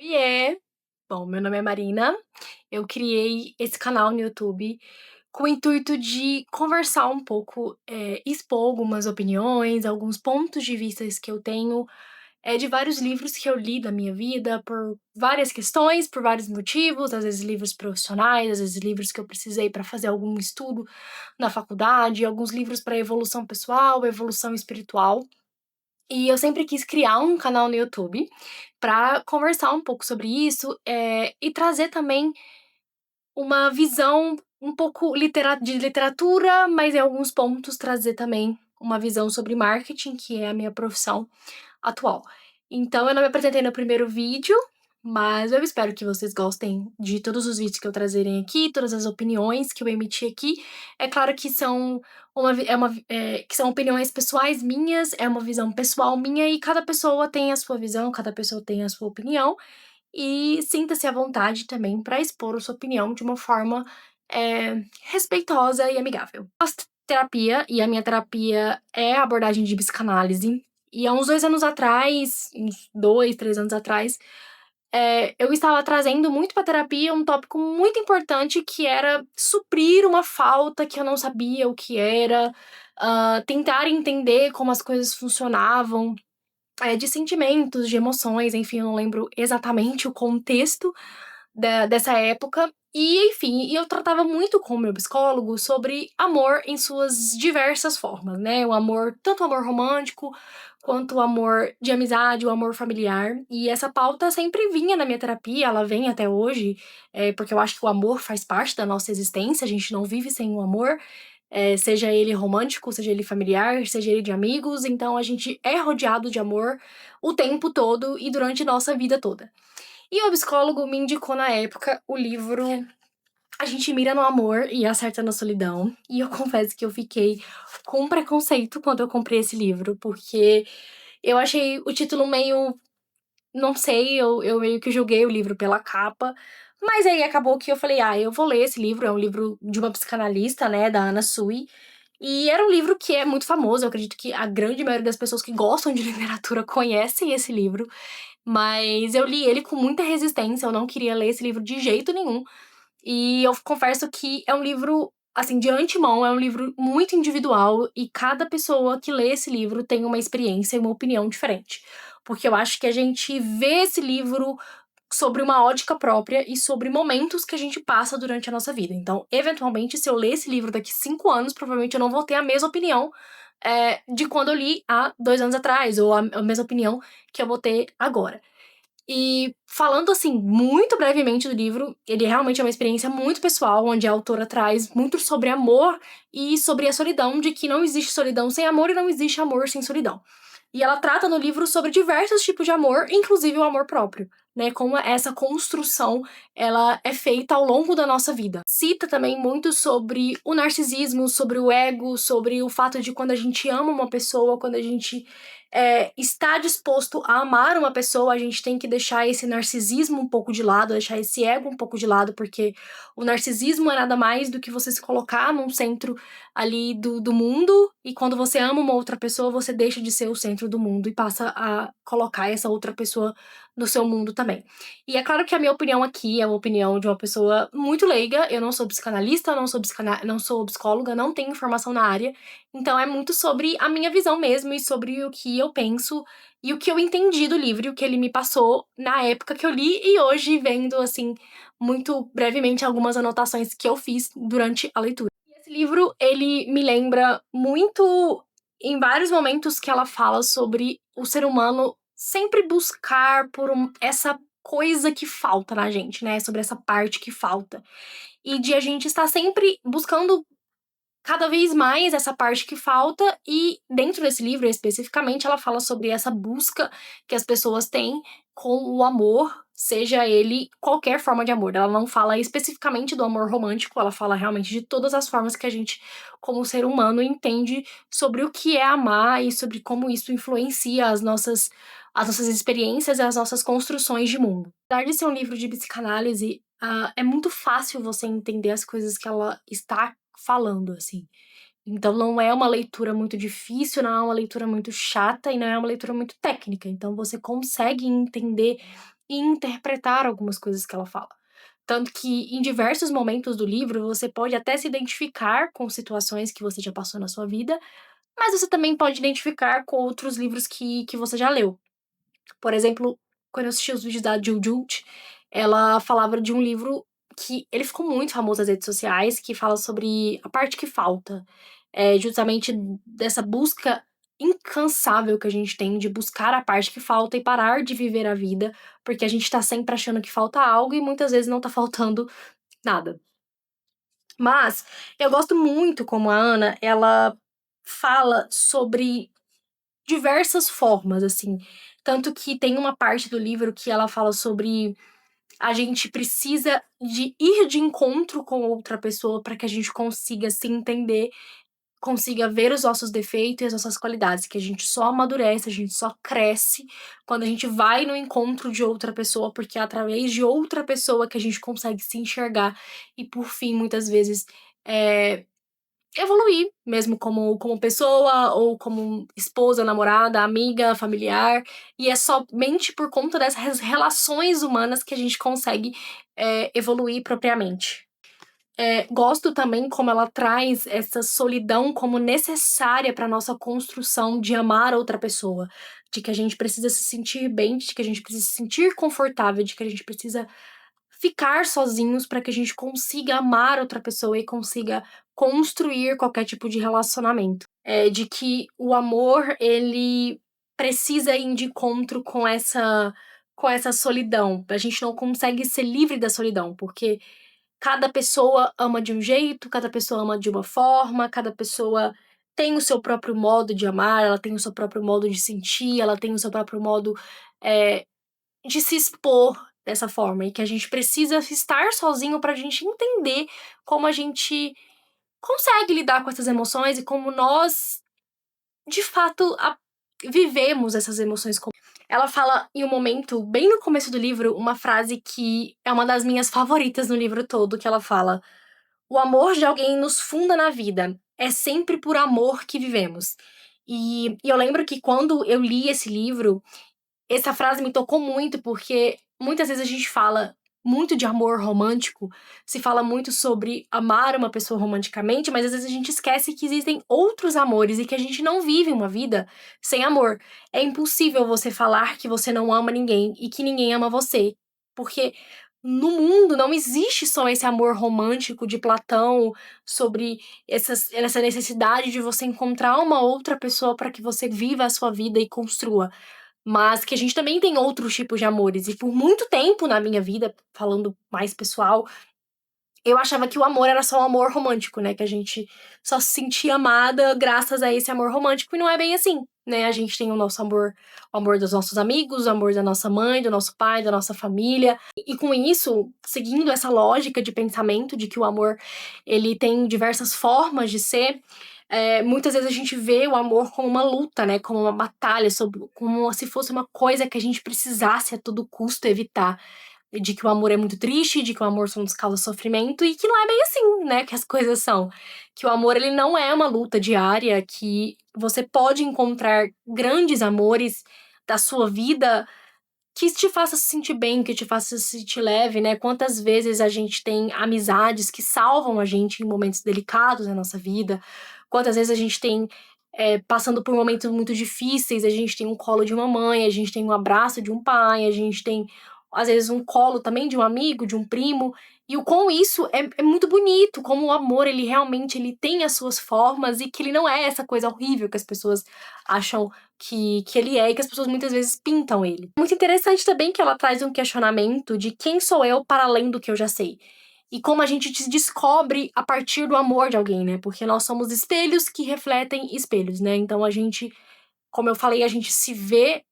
Oiê! Bom, meu nome é Marina, eu criei esse canal no YouTube com o intuito de conversar um pouco, expor algumas opiniões, alguns pontos de vistas que eu tenho, de vários livros que eu li da minha vida por várias questões, por vários motivos, às vezes livros profissionais, às vezes livros que eu precisei para fazer algum estudo na faculdade, alguns livros para evolução pessoal, evolução espiritual. E eu sempre quis criar um canal no YouTube para conversar um pouco sobre isso, e trazer também uma visão um pouco de literatura, mas em alguns pontos trazer também uma visão sobre marketing, que é a minha profissão atual. Então eu não me apresentei no primeiro vídeo, mas eu espero que vocês gostem de todos os vídeos que eu trazerem aqui, todas as opiniões que eu emiti aqui. É claro que são que são opiniões pessoais minhas, é uma visão pessoal minha e cada pessoa tem a sua visão, cada pessoa tem a sua opinião. E sinta-se à vontade também para expor a sua opinião de uma forma, respeitosa e amigável. Faço terapia e a minha terapia é a abordagem de psicanálise. E há uns 2 anos atrás, uns 2, 3 anos atrás, eu estava trazendo muito pra terapia um tópico muito importante que era suprir uma falta que eu não sabia o que era, tentar entender como as coisas funcionavam, de sentimentos, de emoções, enfim, eu não lembro exatamente o contexto dessa época. E, enfim, eu tratava muito com o meu psicólogo sobre amor em suas diversas formas, né? O amor, tanto o amor romântico, quanto o amor de amizade, o amor familiar. E essa pauta sempre vinha na minha terapia, ela vem até hoje, porque eu acho que o amor faz parte da nossa existência, a gente não vive sem o amor. Seja ele romântico, seja ele familiar, seja ele de amigos, então a gente é rodeado de amor o tempo todo e durante nossa vida toda. E o psicólogo me indicou na época o livro A Gente Mira no Amor e Acerta na Solidão, e eu confesso que eu fiquei com preconceito quando eu comprei esse livro, porque eu achei o título meio, não sei, eu meio que julguei o livro pela capa, mas aí acabou que eu falei: "Ah, eu vou ler esse livro", é um livro de uma psicanalista, né, da Anna Sui, e era um livro que é muito famoso, eu acredito que a grande maioria das pessoas que gostam de literatura conhecem esse livro, mas eu li ele com muita resistência, eu não queria ler esse livro de jeito nenhum, e eu confesso que é um livro, assim, de antemão, é um livro muito individual e cada pessoa que lê esse livro tem uma experiência e uma opinião diferente. Porque eu acho que a gente vê esse livro sobre uma ótica própria e sobre momentos que a gente passa durante a nossa vida. Então, eventualmente, se eu ler esse livro daqui 5 anos, provavelmente eu não vou ter a mesma opinião, de quando eu li há 2 anos atrás, ou a mesma opinião que eu vou ter agora. E falando, assim, muito brevemente do livro, ele realmente é uma experiência muito pessoal, onde a autora traz muito sobre amor e sobre a solidão, de que não existe solidão sem amor e não existe amor sem solidão. E ela trata no livro sobre diversos tipos de amor, inclusive o amor próprio, né? Como essa construção ela é feita ao longo da nossa vida. Cita também muito sobre o narcisismo, sobre o ego, sobre o fato de quando a gente ama uma pessoa, quando a gente está disposto a amar uma pessoa, a gente tem que deixar esse narcisismo um pouco de lado, deixar esse ego um pouco de lado, porque o narcisismo é nada mais do que você se colocar num centro ali do mundo, e quando você ama uma outra pessoa, você deixa de ser o centro do mundo e passa a colocar essa outra pessoa no seu mundo também. E é claro que a minha opinião aqui é uma opinião de uma pessoa muito leiga, eu não sou psicanalista, não sou psicóloga, não tenho formação na área, então é muito sobre a minha visão mesmo e sobre o que eu penso e o que eu entendi do livro, e o que ele me passou na época que eu li e hoje vendo, assim, muito brevemente algumas anotações que eu fiz durante a leitura. E esse livro, ele me lembra muito em vários momentos que ela fala sobre o ser humano sempre buscar por essa coisa que falta na gente, né? Sobre essa parte que falta. E de a gente estar sempre buscando cada vez mais essa parte que falta, e dentro desse livro, especificamente, ela fala sobre essa busca que as pessoas têm com o amor, seja ele qualquer forma de amor. Ela não fala especificamente do amor romântico, ela fala realmente de todas as formas que a gente, como ser humano, entende sobre o que é amar e sobre como isso influencia as nossas experiências e as nossas construções de mundo. Apesar de ser um livro de psicanálise, é muito fácil você entender as coisas que ela está falando, assim. Então não é uma leitura muito difícil, não é uma leitura muito chata e não é uma leitura muito técnica. Então você consegue entender e interpretar algumas coisas que ela fala. Tanto que em diversos momentos do livro você pode até se identificar com situações que você já passou na sua vida, mas você também pode identificar com outros livros que você já leu. Por exemplo, quando eu assisti os vídeos da Jujut, ela falava de um livro que ele ficou muito famoso nas redes sociais, que fala sobre a parte que falta. É justamente dessa busca incansável que a gente tem de buscar a parte que falta e parar de viver a vida, porque a gente tá sempre achando que falta algo e muitas vezes não tá faltando nada. Mas eu gosto muito como a Ana, ela fala sobre diversas formas, assim. Tanto que tem uma parte do livro que ela fala sobre a gente precisa de ir de encontro com outra pessoa para que a gente consiga se entender, consiga ver os nossos defeitos e as nossas qualidades, que a gente só amadurece, a gente só cresce quando a gente vai no encontro de outra pessoa, porque é através de outra pessoa que a gente consegue se enxergar e, por fim, muitas vezes, é, evoluir mesmo como pessoa ou como esposa, namorada, amiga, familiar. E é somente por conta dessas relações humanas que a gente consegue evoluir propriamente. Gosto também como ela traz essa solidão como necessária para nossa construção de amar outra pessoa, de que a gente precisa se sentir bem, de que a gente precisa se sentir confortável, de que a gente precisa ficar sozinhos para que a gente consiga amar outra pessoa e consiga construir qualquer tipo de relacionamento. De que o amor, ele precisa ir de encontro com essa solidão. A gente não consegue ser livre da solidão, porque cada pessoa ama de um jeito, cada pessoa ama de uma forma, cada pessoa tem o seu próprio modo de amar, ela tem o seu próprio modo de sentir, ela tem o seu próprio modo é, de se expor dessa forma. E que a gente precisa estar sozinho pra gente entender como a gente consegue lidar com essas emoções e como nós, de fato, vivemos essas emoções. Ela fala em um momento, bem no começo do livro, uma frase que é uma das minhas favoritas no livro todo, que ela fala: "O amor de alguém nos funda na vida. É sempre por amor que vivemos." E eu lembro que quando eu li esse livro, essa frase me tocou muito, porque muitas vezes a gente fala muito de amor romântico, se fala muito sobre amar uma pessoa romanticamente, mas às vezes a gente esquece que existem outros amores e que a gente não vive uma vida sem amor. É impossível você falar que você não ama ninguém e que ninguém ama você, porque no mundo não existe só esse amor romântico de Platão sobre essa necessidade de você encontrar uma outra pessoa para que você viva a sua vida e construa. Mas que a gente também tem outros tipos de amores. E por muito tempo na minha vida, falando mais pessoal, eu achava que o amor era só o amor romântico, né? Que a gente só se sentia amada graças a esse amor romântico. E não é bem assim, né? A gente tem o nosso amor, o amor dos nossos amigos, o amor da nossa mãe, do nosso pai, da nossa família. E com isso, seguindo essa lógica de pensamento de que o amor, ele tem diversas formas de ser, muitas vezes a gente vê o amor como uma luta, né? Como uma batalha, como se fosse uma coisa que a gente precisasse a todo custo evitar. De que o amor é muito triste, de que o amor só nos causa sofrimento, e que não é bem assim, né, que as coisas são. Que o amor, ele não é uma luta diária, que você pode encontrar grandes amores da sua vida que te faça se sentir bem, que te faça se sentir leve, né? Quantas vezes a gente tem amizades que salvam a gente em momentos delicados da nossa vida, quantas vezes a gente tem, passando por momentos muito difíceis, a gente tem um colo de uma mãe, a gente tem um abraço de um pai, a gente tem, às vezes, um colo também de um amigo, de um primo, e o quão isso é muito bonito, como o amor, ele realmente ele tem as suas formas e que ele não é essa coisa horrível que as pessoas acham que ele é e que as pessoas muitas vezes pintam ele. Muito interessante também que ela traz um questionamento de quem sou eu para além do que eu já sei. E como a gente se descobre a partir do amor de alguém, né? Porque nós somos espelhos que refletem espelhos, né? Então a gente, como eu falei, a gente se vê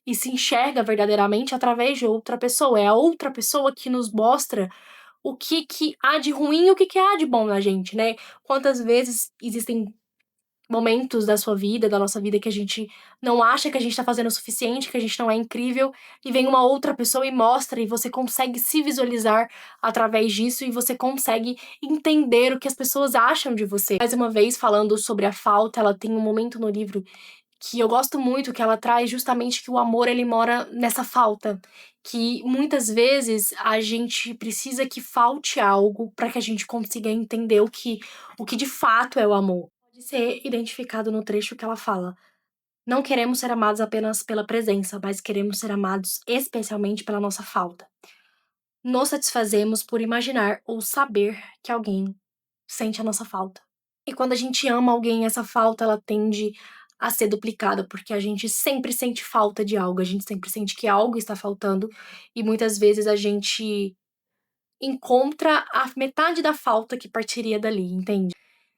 e se enxerga verdadeiramente através de outra pessoa. É a outra pessoa que nos mostra o que há de ruim e o que há de bom na gente, né? Quantas vezes existem momentos da sua vida, da nossa vida, que a gente não acha que a gente tá fazendo o suficiente, que a gente não é incrível, e vem uma outra pessoa e mostra, e você consegue se visualizar através disso, e você consegue entender o que as pessoas acham de você. Mais uma vez, falando sobre a falta, ela tem um momento no livro que eu gosto muito, que ela traz justamente que o amor ele mora nessa falta, que muitas vezes a gente precisa que falte algo para que a gente consiga entender o que de fato é o amor. Pode ser identificado no trecho que ela fala: "Não queremos ser amados apenas pela presença, mas queremos ser amados especialmente pela nossa falta. Nos satisfazemos por imaginar ou saber que alguém sente a nossa falta." E quando a gente ama alguém, essa falta ela tende a ser duplicada, porque a gente sempre sente falta de algo, a gente sempre sente que algo está faltando, e muitas vezes a gente encontra a metade da falta que partiria dali, entende?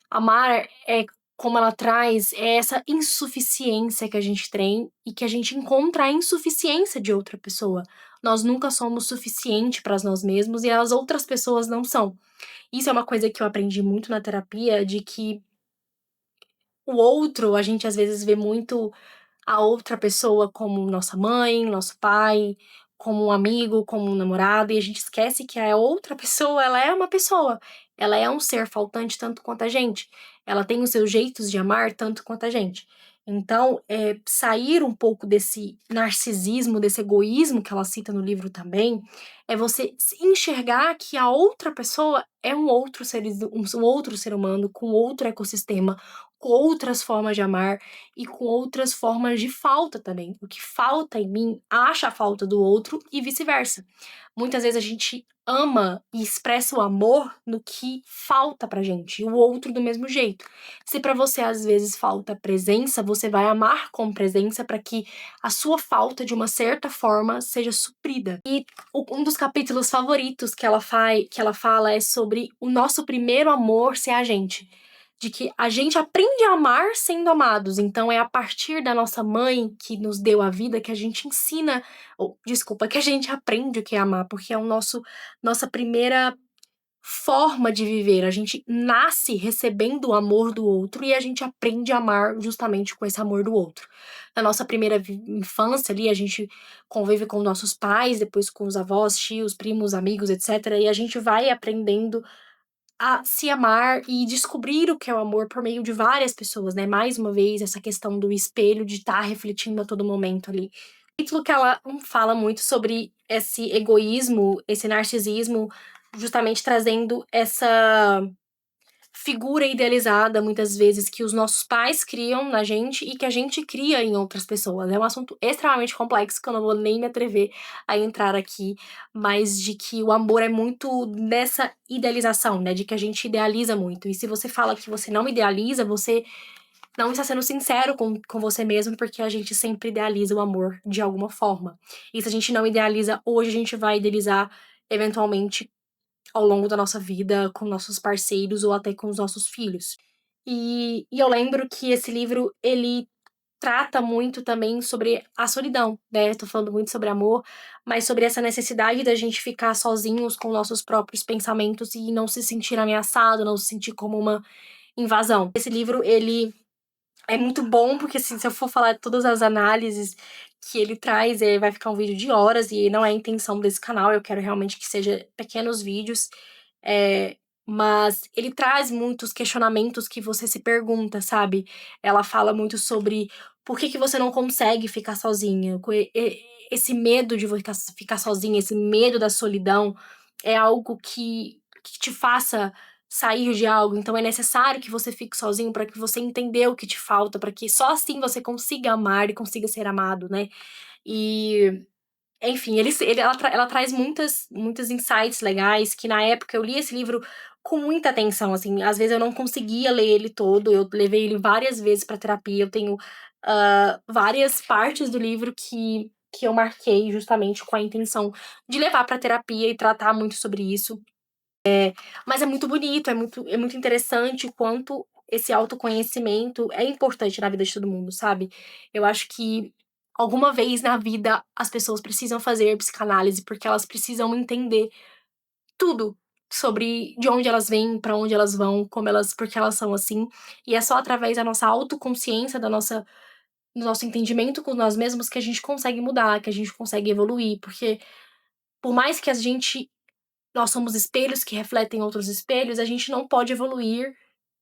Amar é como ela traz é essa insuficiência que a gente tem e que a gente encontra a insuficiência de outra pessoa. Nós nunca somos suficiente para nós mesmos e as outras pessoas não são. Isso é uma coisa que eu aprendi muito na terapia, de que o outro, a gente às vezes vê muito a outra pessoa como nossa mãe, nosso pai, como um amigo, como um namorado, e a gente esquece que a outra pessoa, ela é uma pessoa. Ela é um ser faltante tanto quanto a gente. Ela tem os seus jeitos de amar tanto quanto a gente. Então, sair um pouco desse narcisismo, desse egoísmo que ela cita no livro também, é você enxergar que a outra pessoa é um outro ser humano com outro ecossistema, com outras formas de amar e com outras formas de falta também. O que falta em mim acha a falta do outro e vice-versa. Muitas vezes a gente ama e expressa o amor no que falta pra gente, e o outro do mesmo jeito. Se pra você às vezes falta presença, você vai amar com presença para que a sua falta de uma certa forma seja suprida. E um dos capítulos favoritos que ela fala é sobre o nosso primeiro amor ser a gente, de que a gente aprende a amar sendo amados. Então é a partir da nossa mãe que nos deu a vida que a gente ensina, ou desculpa, que a gente aprende o que é amar, porque é o nossa primeira forma de viver. A gente nasce recebendo o amor do outro e a gente aprende a amar justamente com esse amor do outro. Na nossa primeira infância ali, a gente convive com nossos pais, depois com os avós, tios, primos, amigos, etc. E a gente vai aprendendo a se amar e descobrir o que é o amor por meio de várias pessoas, né? Mais uma vez, essa questão do espelho, de estar refletindo a todo momento ali. O título que ela fala muito sobre esse egoísmo, esse narcisismo, justamente trazendo essa figura idealizada, muitas vezes, que os nossos pais criam na gente e que a gente cria em outras pessoas. É um assunto extremamente complexo que eu não vou nem me atrever a entrar aqui, mas de que o amor é muito nessa idealização, né? De que a gente idealiza muito. E se você fala que você não idealiza, você não está sendo sincero com você mesmo, porque a gente sempre idealiza o amor de alguma forma. E se a gente não idealiza hoje, a gente vai idealizar eventualmente ao longo da nossa vida com nossos parceiros ou até com os nossos filhos. E eu lembro que esse livro, ele trata muito também sobre a solidão, né? Tô falando muito sobre amor, mas sobre essa necessidade da gente ficar sozinhos com nossos próprios pensamentos e não se sentir ameaçado, não se sentir como uma invasão. Esse livro, ele é muito bom, porque assim, se eu for falar de todas as análises que ele traz, vai ficar um vídeo de horas e não é a intenção desse canal, eu quero realmente que seja pequenos vídeos, é, mas ele traz muitos questionamentos que você se pergunta, sabe? Ela fala muito sobre por que você não consegue ficar sozinha, esse medo de ficar sozinha, esse medo da solidão é algo que te faça sair de algo, então é necessário que você fique sozinho para que você entenda o que te falta, para que só assim você consiga amar e consiga ser amado, né? E, enfim, ela traz muitos insights legais que na época eu li esse livro com muita atenção, assim, às vezes eu não conseguia ler ele todo, eu levei ele várias vezes para terapia, eu tenho várias partes do livro que eu marquei justamente com a intenção de levar para terapia e tratar muito sobre isso. Mas é muito bonito, é muito interessante o quanto esse autoconhecimento é importante na vida de todo mundo, sabe? Eu acho que alguma vez na vida as pessoas precisam fazer psicanálise porque elas precisam entender tudo. sobre de onde elas vêm, pra onde elas vão, porque elas são assim. E é só através da nossa autoconsciência, do nosso entendimento com nós mesmos que a gente consegue mudar, que a gente consegue evoluir. Porque por mais que nós somos espelhos que refletem outros espelhos, a gente não pode evoluir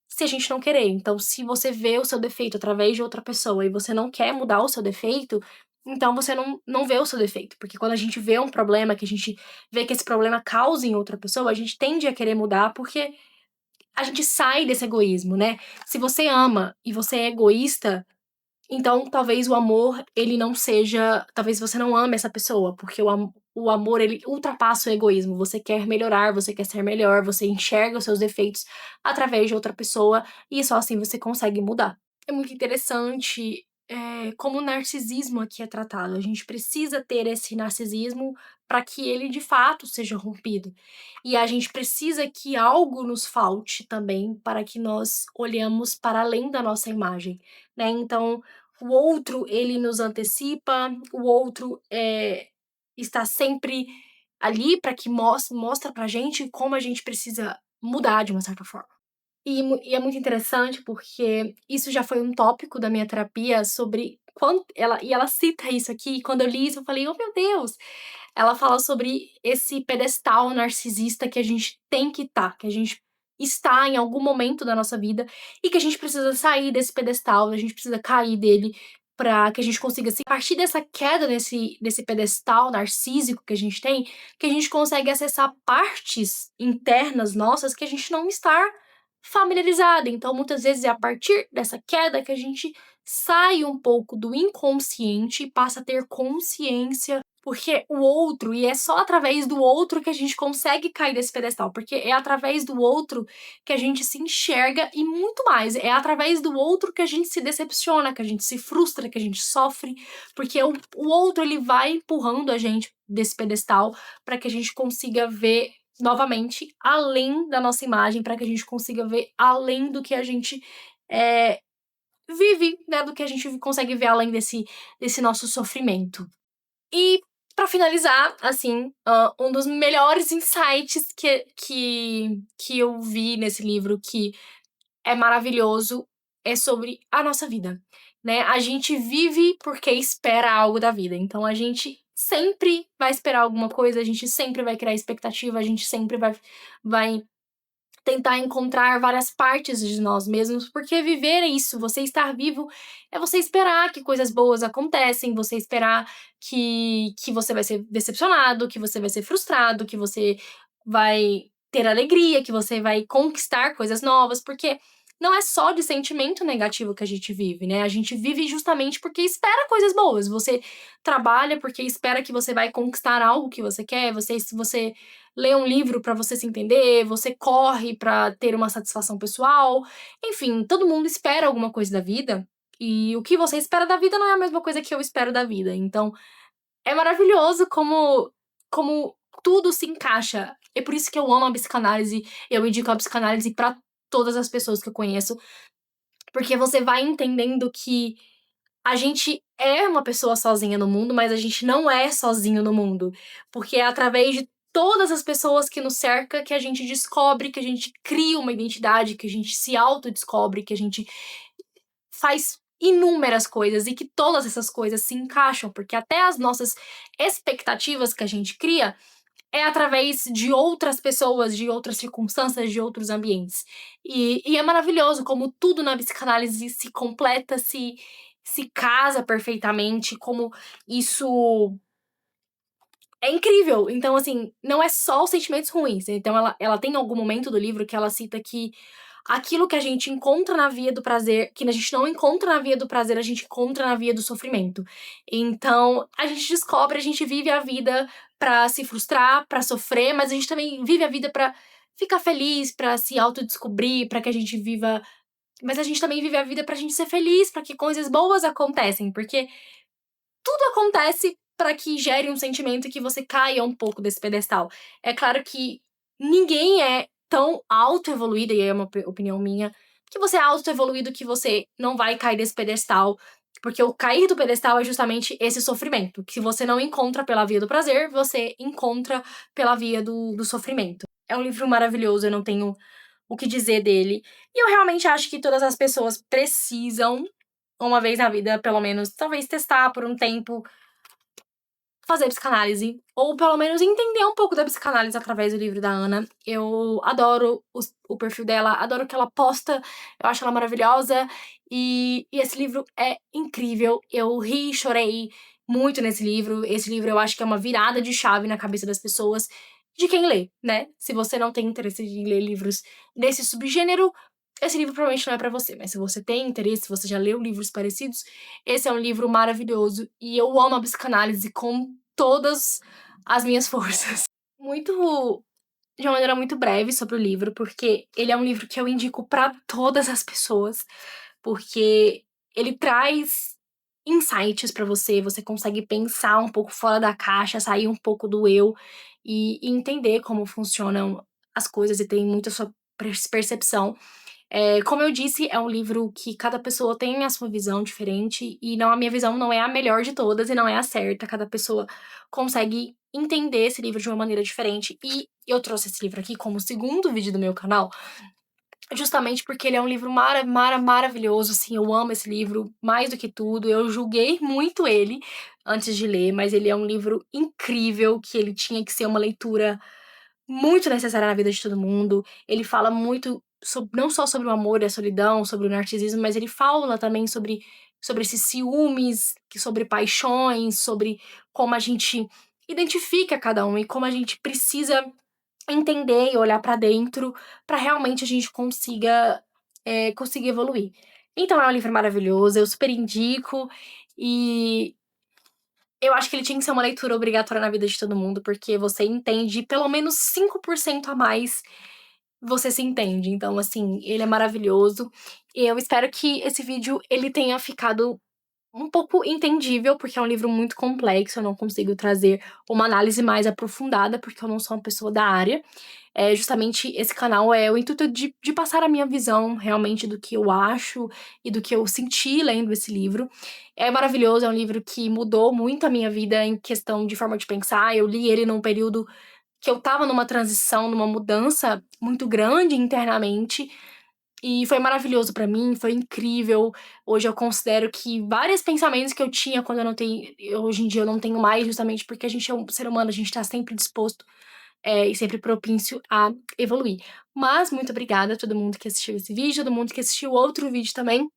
se a gente não querer. Então, se você vê o seu defeito através de outra pessoa e você não quer mudar o seu defeito, então você não vê o seu defeito. Porque quando a gente vê um problema, que a gente vê que esse problema causa em outra pessoa, a gente tende a querer mudar porque a gente sai desse egoísmo, né? Se você ama e você é egoísta, então talvez o amor, ele não seja. Talvez você não ame essa pessoa, porque o amor, ele ultrapassa o egoísmo. Você quer melhorar, você quer ser melhor, você enxerga os seus defeitos através de outra pessoa, e só assim você consegue mudar. É muito interessante como o narcisismo aqui é tratado. A gente precisa ter esse narcisismo para que ele de fato seja rompido. E a gente precisa que algo nos falte também para que nós olhamos para além da nossa imagem, né? Então, o outro, ele nos antecipa, o outro está sempre ali para que mostra pra gente como a gente precisa mudar de uma certa forma. E é muito interessante porque isso já foi um tópico da minha terapia sobre quando ela cita isso aqui, e quando eu li isso eu falei: "Oh meu Deus!". Ela fala sobre esse pedestal narcisista que a gente tem que estar, que a gente está em algum momento da nossa vida e que a gente precisa sair desse pedestal, a gente precisa cair dele pra que a gente consiga, assim, a partir dessa queda desse pedestal narcísico que a gente tem, que a gente consegue acessar partes internas nossas que a gente não está familiarizada. Então, muitas vezes é a partir dessa queda que a gente sai um pouco do inconsciente e passa a ter consciência, porque o outro, e é só através do outro que a gente consegue cair desse pedestal, porque é através do outro que a gente se enxerga e muito mais, é através do outro que a gente se decepciona, que a gente se frustra, que a gente sofre, porque o outro ele vai empurrando a gente desse pedestal para que a gente consiga ver novamente além da nossa imagem, para que a gente consiga ver além do que a gente vive, né, do que a gente consegue ver além desse nosso sofrimento. E pra finalizar, assim, um dos melhores insights que eu vi nesse livro, que é maravilhoso, é sobre a nossa vida, né? A gente vive porque espera algo da vida. Então a gente sempre vai esperar alguma coisa, a gente sempre vai criar expectativa, a gente sempre vai tentar encontrar várias partes de nós mesmos, porque viver é isso, você estar vivo é você esperar que coisas boas acontecem, você esperar que você vai ser decepcionado, que você vai ser frustrado, que você vai ter alegria, que você vai conquistar coisas novas, porque não é só de sentimento negativo que a gente vive, né? A gente vive justamente porque espera coisas boas. Você trabalha porque espera que você vai conquistar algo que você quer, você lê um livro para você se entender, você corre para ter uma satisfação pessoal. Enfim, todo mundo espera alguma coisa da vida, e o que você espera da vida não é a mesma coisa que eu espero da vida. Então, é maravilhoso como tudo se encaixa. É por isso que eu amo a psicanálise, eu indico a psicanálise para todas as pessoas que eu conheço, porque você vai entendendo que a gente é uma pessoa sozinha no mundo, mas a gente não é sozinho no mundo. Porque é através de todas as pessoas que nos cerca que a gente descobre, que a gente cria uma identidade, que a gente se autodescobre, que a gente faz inúmeras coisas e que todas essas coisas se encaixam, porque até as nossas expectativas que a gente cria é através de outras pessoas, de outras circunstâncias, de outros ambientes. E é maravilhoso como tudo na psicanálise se completa, se casa perfeitamente, como isso é incrível. Então, assim, não é só os sentimentos ruins. Então, ela tem algum momento do livro que ela cita que aquilo que a gente encontra na via do prazer, que a gente não encontra na via do prazer, a gente encontra na via do sofrimento. Então, a gente descobre, a gente vive a vida pra se frustrar, pra sofrer, mas a gente também vive a vida pra ficar feliz, pra se autodescobrir, pra que a gente viva. Mas a gente também vive a vida pra gente ser feliz, pra que coisas boas acontecem, porque tudo acontece pra que gere um sentimento e que você caia um pouco desse pedestal. É claro que ninguém é tão autoevoluído, e aí é uma opinião minha, que você é autoevoluído que você não vai cair desse pedestal, porque o cair do pedestal é justamente esse sofrimento, que você não encontra pela via do prazer, você encontra pela via do sofrimento. é um livro maravilhoso, eu não tenho o que dizer dele. E eu realmente acho que todas as pessoas precisam, uma vez na vida, pelo menos, talvez testar por um tempo, fazer psicanálise, ou pelo menos entender um pouco da psicanálise através do livro da Ana. Eu adoro o perfil dela, adoro o que ela posta, eu acho ela maravilhosa, e esse livro é incrível. Eu ri e chorei muito nesse livro. Esse livro eu acho que é uma virada de chave na cabeça das pessoas, de quem lê, né? Se você não tem interesse em ler livros desse subgênero, esse livro provavelmente não é pra você, mas se você tem interesse, se você já leu livros parecidos, esse é um livro maravilhoso e eu amo a psicanálise com todas as minhas forças. Muito de uma maneira muito breve sobre o livro, porque ele é um livro que eu indico pra todas as pessoas, porque ele traz insights pra você, você consegue pensar um pouco fora da caixa, sair um pouco do eu e entender como funcionam as coisas e tem muita sua percepção. Como eu disse, é um livro que cada pessoa tem a sua visão diferente e não a minha visão não é a melhor de todas e não é a certa. Cada pessoa consegue entender esse livro de uma maneira diferente. E eu trouxe esse livro aqui como segundo vídeo do meu canal, justamente porque ele é um livro maravilhoso, assim, eu amo esse livro mais do que tudo. Eu julguei muito ele antes de ler, mas ele é um livro incrível, que ele tinha que ser uma leitura muito necessária na vida de todo mundo. Ele fala muito não só sobre o amor e a solidão, sobre o narcisismo, mas ele fala também sobre esses ciúmes, sobre paixões, sobre como a gente identifica cada um e como a gente precisa entender e olhar pra dentro pra realmente a gente conseguir evoluir. Então é um livro maravilhoso, eu super indico e eu acho que ele tinha que ser uma leitura obrigatória na vida de todo mundo, porque você entende pelo menos 5% a mais, você se entende. Então, assim, ele é maravilhoso. E eu espero que esse vídeo ele tenha ficado um pouco entendível, porque é um livro muito complexo, eu não consigo trazer uma análise mais aprofundada, porque eu não sou uma pessoa da área. Justamente esse canal é o intuito de passar a minha visão realmente do que eu acho e do que eu senti lendo esse livro. É maravilhoso, é um livro que mudou muito a minha vida em questão de forma de pensar. Eu li ele num período que eu estava numa transição, numa mudança muito grande internamente, e foi maravilhoso pra mim, foi incrível. Hoje eu considero que vários pensamentos que eu tinha quando eu não tenho hoje em dia eu não tenho mais, justamente porque a gente é um ser humano, a gente tá sempre disposto, e sempre propício a evoluir. Mas muito obrigada a todo mundo que assistiu esse vídeo, todo mundo que assistiu outro vídeo também.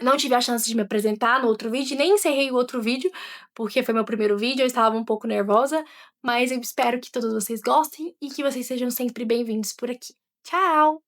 Não tive a chance de me apresentar no outro vídeo, nem encerrei o outro vídeo, porque foi meu primeiro vídeo, eu estava um pouco nervosa, mas eu espero que todos vocês gostem e que vocês sejam sempre bem-vindos por aqui. Tchau!